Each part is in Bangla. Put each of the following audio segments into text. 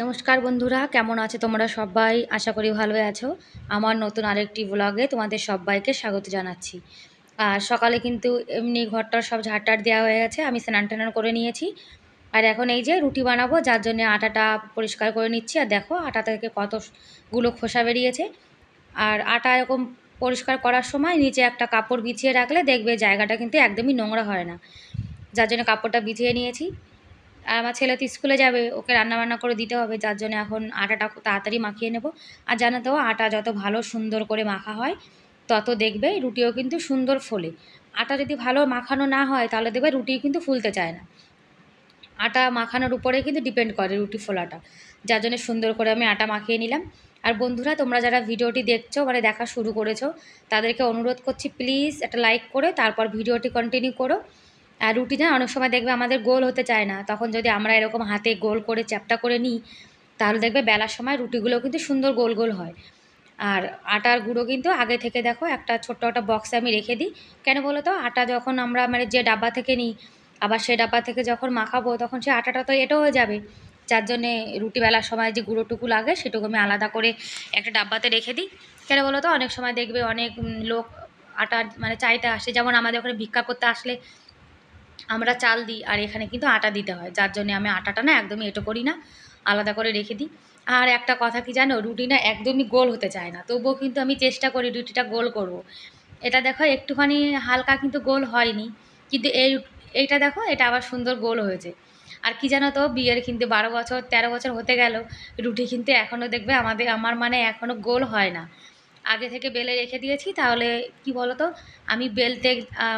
নমস্কার বন্ধুরা, কেমন আছো তোমরা সবাই? আশা করি ভালোই আছো। আমার নতুন আরেকটি ব্লগে তোমাদের সবাইকে স্বাগত জানাচ্ছি। আর সকালে কিন্তু এমনি ঘরটার সব ঝাড়-টাড় দেওয়া হয়ে গেছে। আমি স্নান-টান করে নিয়েছি। আর এখন এই যে রুটি বানাবো, যার জন্যে আটাটা পরিষ্কার করে নিচ্ছি। আর দেখো আটা থেকে কতগুলো খোসা বেরিয়েছে। আর আটা এরকম পরিষ্কার করার সময় নিচে একটা কাপড় বিছিয়ে রাখলে দেখবে জায়গাটা কিন্তু একদমই নোংরা হয় না। যার জন্য কাপড়টা বিছিয়ে নিয়েছি। আর আমার ছেলে তো স্কুলে যাবে, ওকে রান্নাবান্না করে দিতে হবে, যার জন্য এখন আটাটা খুব তাড়াতাড়ি মাখিয়ে নেব। আর জানো তো, আটা যত ভালো সুন্দর করে মাখা হয় তত দেখবে রুটিও কিন্তু সুন্দর ফোলে। আটা যদি ভালো মাখানো না হয় তাহলে দেখবে রুটি কিন্তু ফুলতে চায় না। আটা মাখানোর উপরে কিন্তু ডিপেন্ড করে রুটি ফোলাটা। যার জন্য সুন্দর করে আমি আটা মাখিয়ে নিলাম। আর বন্ধুরা, তোমরা যারা ভিডিওটি দেখছো মানে দেখা শুরু করেছো, তাদেরকে অনুরোধ করছি প্লিজ একটা লাইক করে তারপর ভিডিওটি কন্টিনিউ করো। আর রুটি না অনেক সময় দেখবে আমাদের গোল হতে চায় না, তখন যদি আমরা এরকম হাতে গোল করে চ্যাপ্টা করে নিই তাহলে দেখবে বেলার সময় রুটিগুলো কিন্তু সুন্দর গোল গোল হয়। আর আটার গুঁড়ো কিন্তু আগে থেকে দেখো একটা ছোট্ট একটা বক্সে আমি রেখে দিই। কেন বলো তো, আটা যখন আমরা মানে যে ডাব্বা থেকে নিই আবার সে ডাব্বা থেকে যখন মাখাবো তখন সে আটাটা তো এঁটো হয়ে যাবে। যার জন্যে রুটি বেলার সময় যে গুঁড়োটুকু লাগে সেটুকু আমি আলাদা করে একটা ডাব্বাতে রেখে দিই। কেন বলো তো, অনেক সময় দেখবে অনেক লোক আটা মানে চাইতে আসে, যেমন আমাদের ওখানে ভিক্ষা করতে আসলে আমরা চাল দিই আর এখানে কিন্তু আটা দিতে হয়। যার জন্য আমি আটাটা না একদমই এঁটো করি না, আলাদা করে রেখে দিই। আর একটা কথা কি জানো, রুটি না একদমই গোল হতে চায় না, তবুও কিন্তু আমি চেষ্টা করি রুটিটা গোল করব। এটা দেখো একটুখানি হালকা কিন্তু গোল হয়নি, কিন্তু এইটা দেখো এটা আবার সুন্দর গোল হয়েছে। আর কি জানো তো, বিয়ের কিন্তু 12 বছর 13 বছর হতে গেল, রুটি কিন্তু এখনও দেখবে আমার মানে এখনও গোল হয় না। আগে থেকে বেলে রেখে দিয়েছি, তাহলে কি বলো তো, আমি বেলতে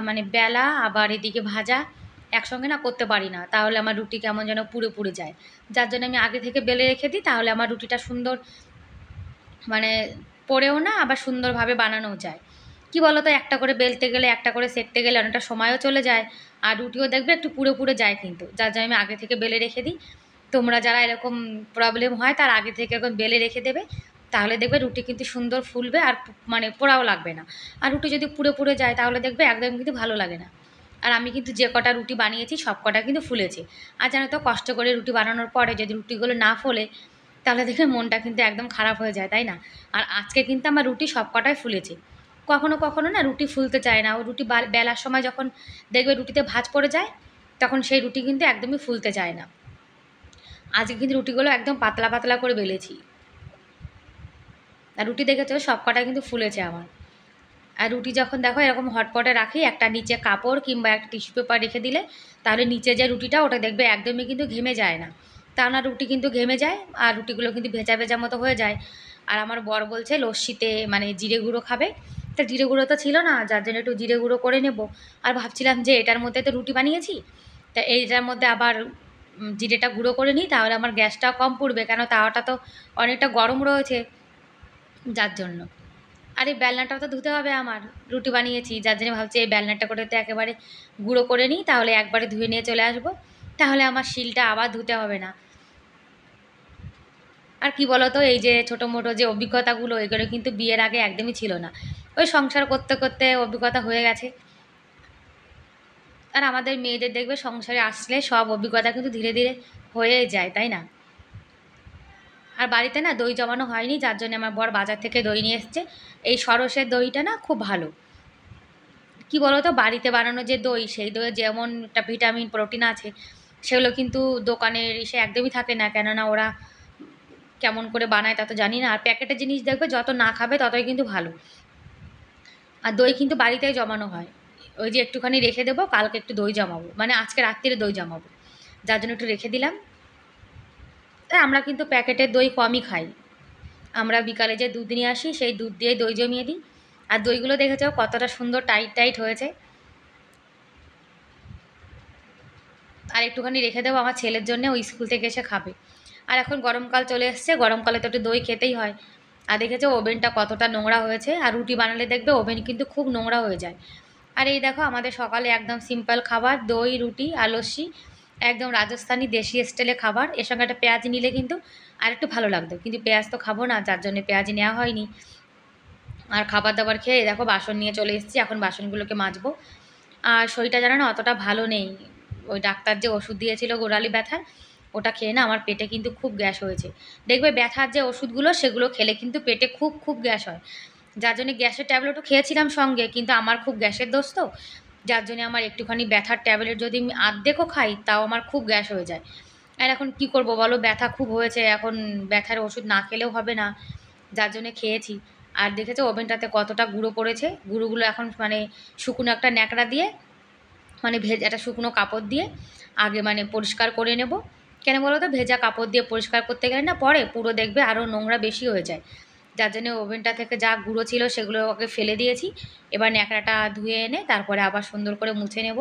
মানে বেলা আবার এদিকে ভাজা একসঙ্গে না করতে পারি না, তাহলে আমার রুটি কেমন যেন পুড়ে পুড়ে যায়। যার জন্য আমি আগে থেকে বেলে রেখে দিই, তাহলে আমার রুটিটা সুন্দর মানে পড়েও না, আবার সুন্দরভাবে বানানোও যায়। কি বলো তো, একটা করে বেলতে গেলে একটা করে সেঁকতে গেলে অনেকটা সময়ও চলে যায়, আর রুটিও দেখবে একটু পুড়ে পুড়ে যায় কিন্তু, যার জন্য আমি আগে থেকে বেলে রেখে দিই। তোমরা যারা এরকম প্রবলেম হয় তার আগে থেকে এরকম বেলে রেখে দেবে, তাহলে দেখবে রুটি কিন্তু সুন্দর ফুলবে আর মানে পোড়াও লাগবে না। আর রুটি যদি পুড়ে পুড়ে যায় তাহলে দেখবে একদম কিন্তু ভালো লাগে না। আর আমি কিন্তু যে কটা রুটি বানিয়েছি সব কটা কিন্তু ফুলেছে। আর জানো তো, কষ্ট করে রুটি বানানোর পরে যদি রুটিগুলো না ফোলে তাহলে দেখে মনটা কিন্তু একদম খারাপ হয়ে যায়, তাই না? আর আজকে কিন্তু আমার রুটি সব কটাই ফুলেছে। কখনো কখনো না রুটি ফুলতে চায় না, ও রুটি বেলার সময় যখন দেখবে রুটিতে ভাঁজ পড়ে যায় তখন সেই রুটি কিন্তু একদমই ফুলতে চায় না। আজকে কিন্তু রুটিগুলো একদম পাতলা পাতলা করে বেলেছি। আর রুটি দেখেছো সব কটা কিন্তু ফুলেছে আমার। আর রুটি যখন দেখো এরকম হটপটে রাখি, একটা নিচে কাপড় কিংবা একটা টিস্যু পেপার রেখে দিলে তাহলে নিচে যে রুটিটা ওটা দেখবে একদমই কিন্তু ঘেমে যায় না। তা না, রুটি কিন্তু ঘেমে যায় আর রুটিগুলো কিন্তু ভেজা ভেজা মতো হয়ে যায়। আর আমার বর বলছে লস্যিতে মানে জিরে গুঁড়ো খাবে, তা জিরে গুঁড়ো তো ছিল না, যার জন্য একটু জিরে গুঁড়ো করে নেব। আর ভাবছিলাম যে এটার মধ্যে তো রুটি বানিয়েছি, তা এইটার মধ্যে আবার জিরেটা গুঁড়ো করে নিই, তাহলে আমার গ্যাসটাও কম পুড়বে, কেন তাওয়াটা তো অনেকটা গরম রয়েছে, যার জন্য। আর এই বেলনাটাও তো ধুতে হবে আমার, রুটি বানিয়েছি, যার জন্য ভাবছি এই বেলনাটা করে তো একেবারে গুঁড়ো করে নিই, তাহলে একবারে ধুয়ে নিয়ে চলে আসবো, তাহলে আমার শিলটা আবার ধুতে হবে না। আর কি বলো তো, এই যে ছোটো মোটো যে অভিজ্ঞতাগুলো এগুলো কিন্তু বিয়ের আগে একদমই ছিল না, ওই সংসার করতে করতে অভিজ্ঞতা হয়ে গেছে। আর আমাদের মেয়েদের দেখবে সংসারে আসলে সব অভিজ্ঞতা কিন্তু ধীরে ধীরে হয়ে যায়, তাই না? আর বাড়িতে না দই জমানো হয়নি, যার জন্য আমার বর বাজার থেকে দই নিয়ে এসছে। এই সরষের দইটা না খুব ভালো। কি বলো তো, বাড়িতে বানানো যে দই, সেই দইয়ে যেমন একটা ভিটামিন প্রোটিন আছে, সেগুলো কিন্তু দোকানের ইসে একদমই থাকে না, কেননা ওরা কেমন করে বানায় তা তো জানি না। আর প্যাকেটের জিনিস দেখবে যত না খাবে ততই কিন্তু ভালো। আর দই কিন্তু বাড়িতেই জমানো হয়। ওই যে একটুখানি রেখে দেবো, কালকে একটু দই জমাবো, মানে আজকে রাত্রিরে দই জমাবো, যার জন্য একটু রেখে দিলাম। তাই আমরা কিন্তু প্যাকেটের দই কমই খাই। আমরা বিকালে যে দুধ নিয়ে আসি সেই দুধ দিয়ে দই জমিয়ে দিই। আর দইগুলো দেখেছো কতটা সুন্দর টাইট টাইট হয়েছে। আর একটুখানি রেখে দেবো আমার ছেলের জন্য, ওই স্কুল থেকে এসে খাবে। আর এখন গরমকাল চলে এসছে, গরমকালে তো একটু দই খেতেই হয়। আর দেখেছো ওভেনটা কতটা নোংরা হয়েছে, আর রুটি বানালে দেখবে ওভেন কিন্তু খুব নোংরা হয়ে যায়। আর এই দেখো আমাদের সকালে একদম সিম্পল খাবার, দই রুটি আর লস্যি, একদম রাজস্থানি দেশি স্টাইলে খাবার। এর সঙ্গে একটা পেঁয়াজ নিলে কিন্তু আর একটু ভালো লাগতো, কিন্তু পেঁয়াজ তো খাবো না, যার জন্য পেঁয়াজ নেওয়া হয়নি। আর খাবার দাবার খেয়ে দেখো বাসন নিয়ে চলে এসেছি, এখন বাসনগুলোকে মাজবো। আর শরীরটা জানো না অতটা ভালো নেই, ওই ডাক্তার যে ওষুধ দিয়েছিল গোড়ালি ব্যথার, ওটা খেয়ে না আমার পেটে কিন্তু খুব গ্যাস হয়েছে। দেখবে ব্যথার যে ওষুধগুলো সেগুলো খেলে কিন্তু পেটে খুব খুব গ্যাস হয়। যার জন্যে গ্যাসের ট্যাবলেটও খেয়েছিলাম সঙ্গে, কিন্তু আমার খুব গ্যাসের দোষ তো, যার জন্যে আমার একটুখানি ব্যথার ট্যাবলেট যদি আমি আর্ধেকও খাই তাও আমার খুব গ্যাস হয়ে যায়। আর এখন কি করব বলো, ব্যথা খুব হয়েছে, এখন ব্যথার ওষুধ না খেলেও হবে না, যার জন্যে খেয়েছি। আর দেখেছো ওভেনটাতে কতটা গুঁড়ো পড়েছে, গুঁড়োগুলো এখন মানে শুকনো একটা ন্যাকড়া দিয়ে, মানে একটা শুকনো কাপড় দিয়ে আগে মানে পরিষ্কার করে নেব। কেন বলো তো, ভেজা কাপড় দিয়ে পরিষ্কার করতে গেলে না পরে পুরো দেখবে আরও নোংরা বেশি হয়ে যায়। যার জন্য ওভেনটা থেকে যা গুঁড়ো ছিল সেগুলো ওকে ফেলে দিয়েছি। এবার ন্যাকড়াটা ধুয়ে এনে তারপরে আবার সুন্দর করে মুছে নেব।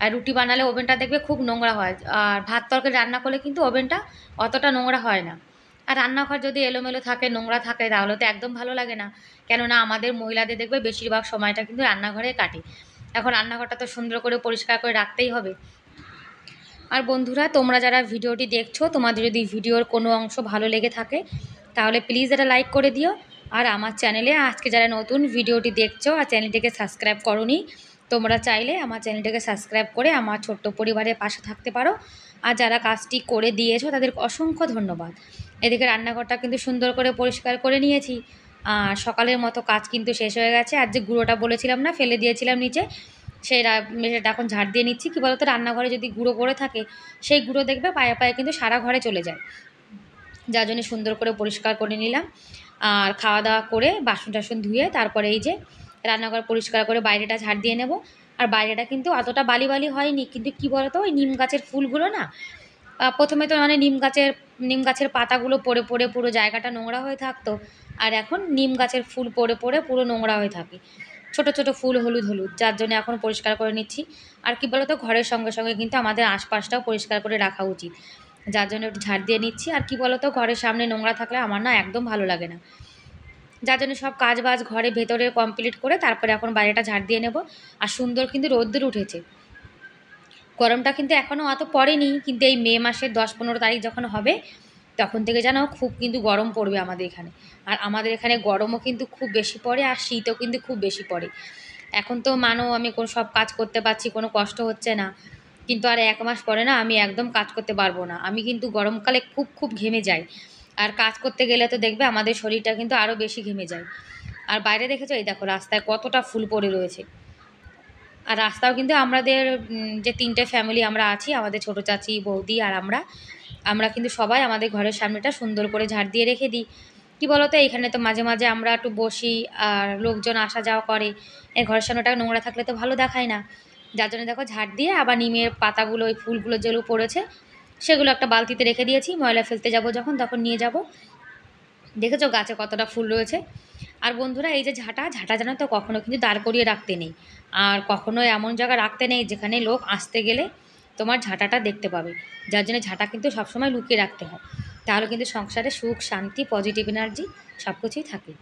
আর রুটি বানালে ওভেনটা দেখবে খুব নোংরা হয়, আর ভাত তরকারি রান্না করলে কিন্তু ওভেনটা অতটা নোংরা হয় না। আর রান্নাঘর যদি এলোমেলো থাকে, নোংরা থাকে, তাহলে তো একদম ভালো লাগে না। কেননা আমাদের মহিলাদের দেখবে বেশিরভাগ সময়টা কিন্তু রান্নাঘরে কাটে। এখন রান্নাঘরটা তো সুন্দর করে পরিষ্কার করে রাখতেই হবে। আর বন্ধুরা, তোমরা যারা ভিডিওটি দেখছো, তোমাদের যদি ভিডিওর কোনো অংশ ভালো লেগে থাকে তাহলে প্লিজ এটা লাইক করে দিও। আর আমার চ্যানেলে আজকে যারা নতুন ভিডিওটি দেখছো আর চ্যানেলটিকে সাবস্ক্রাইব করোনি, তোমরা চাইলে আমার চ্যানেলটিকে সাবস্ক্রাইব করে আমার ছোট্ট পরিবারের পাশে থাকতে পারো। আর যারা কাজটি করে দিয়েছো তাদের অসংখ্য ধন্যবাদ। এদিকে রান্নাঘরটা কিন্তু সুন্দর করে পরিষ্কার করে নিয়েছি। আর সকালের মতো কাজ কিন্তু শেষ হয়ে গেছে। আর যে গুঁড়োটা বলেছিলাম না ফেলে দিয়েছিলাম নিচে, সেটা এখন ঝাড় দিয়ে নিচ্ছি। কী বলতো, রান্নাঘরে যদি গুঁড়ো পড়ে থাকে সেই গুঁড়ো দেখবে পায়ে পায়ে কিন্তু সারা ঘরে চলে যায়, যার জন্য সুন্দর করে পরিষ্কার করে নিলাম। আর খাওয়া দাওয়া করে বাসন টাসন ধুয়ে তারপরে এই যে রান্নাঘর পরিষ্কার করে বাইরেটা ঝাড় দিয়ে নেব। আর বাইরেটা কিন্তু অতটা বালি বালি হয়নি, কিন্তু কী বলতো, ওই নিম গাছের ফুলগুলো না, প্রথমে তো মানে নিম গাছের পাতাগুলো পড়ে পড়ে পুরো জায়গাটা নোংরা হয়ে থাকতো। আর এখন নিম গাছের ফুল পড়ে পড়ে পুরো নোংরা হয়ে থাকে, ছোট ছোট ফুল হলুদ হলুদ, যার জন্য এখন পরিষ্কার করে নিচ্ছি। আর কি বলতো, ঘরের সঙ্গে সঙ্গে কিন্তু আমাদের আশপাশটাও পরিষ্কার করে রাখা উচিত, যার জন্য একটু ঝাড় দিয়ে নিচ্ছি। আর কি বলতো, ঘরের সামনে নোংরা থাকলে আমার না একদম ভালো লাগে না, যার জন্য সব কাজ বাজ ঘরে ভেতরে কমপ্লিট করে তারপরে এখন বাইরেটা ঝাড় দিয়ে নেব। আর সুন্দর কিন্তু রোদ্দুর উঠেছে, গরমটা কিন্তু এখনও অত পড়েনি, কিন্তু এই মে মাসের 10-15 তারিখ যখন হবে তখন থেকে যেন খুব কিন্তু গরম পড়বে আমাদের এখানে। আর আমাদের এখানে গরমও কিন্তু খুব বেশি পড়ে, আর শীতও কিন্তু খুব বেশি পড়ে। এখন তো মানো আমি সব কাজ করতে পারছি, কোনো কষ্ট হচ্ছে না, কিন্তু আর 1 মাস পরে না আমি একদম কাজ করতে পারবো না। আমি কিন্তু গরমকালে খুব খুব ঘেমে যাই, আর কাজ করতে গেলে তো দেখবে আমাদের শরীরটা কিন্তু আরও বেশি ঘেমে যায়। আর বাইরে দেখেছো, এই দেখো রাস্তায় কতটা ফুল পড়ে রয়েছে। আর রাস্তাও কিন্তু আমাদের যে 3টে ফ্যামিলি আমরা আছি, আমাদের ছোটো চাচি, বৌদি আর আমরা কিন্তু সবাই আমাদের ঘরের সামনেটা সুন্দর করে ঝাড় দিয়ে রেখে দিই। কী বলো তো, এইখানে তো মাঝে মাঝে আমরা একটু বসি, আর লোকজন আসা যাওয়া করে, এই ঘরের সামনেটা নোংরা থাকলে তো ভালো দেখায় না, যার জন্য দেখো ঝাড় দিয়ে আবার নিমের পাতাগুলো, ওই ফুলগুলো যেগুলো পড়েছে সেগুলো একটা বালতিতে রেখে দিয়েছি, ময়লা ফেলতে যাব যখন তখন নিয়ে যাব। দেখেছো গাছে কতটা ফুল রয়েছে। আর বন্ধুরা, এই যে ঝাঁটা জানো তো কখনো কিন্তু দাঁড় করিয়ে রাখতে নেই, আর কখনো এমন জায়গায় রাখতে নেই যেখানে লোক আসতে গেলে তোমার ঝাঁটাটা দেখতে পাবে, যার জন্য ঝাঁটা কিন্তু সবসময় লুকিয়ে রাখতে হয়, তাহলে কিন্তু সংসারে সুখ শান্তি পজিটিভ এনার্জি সব কিছুই থাকে।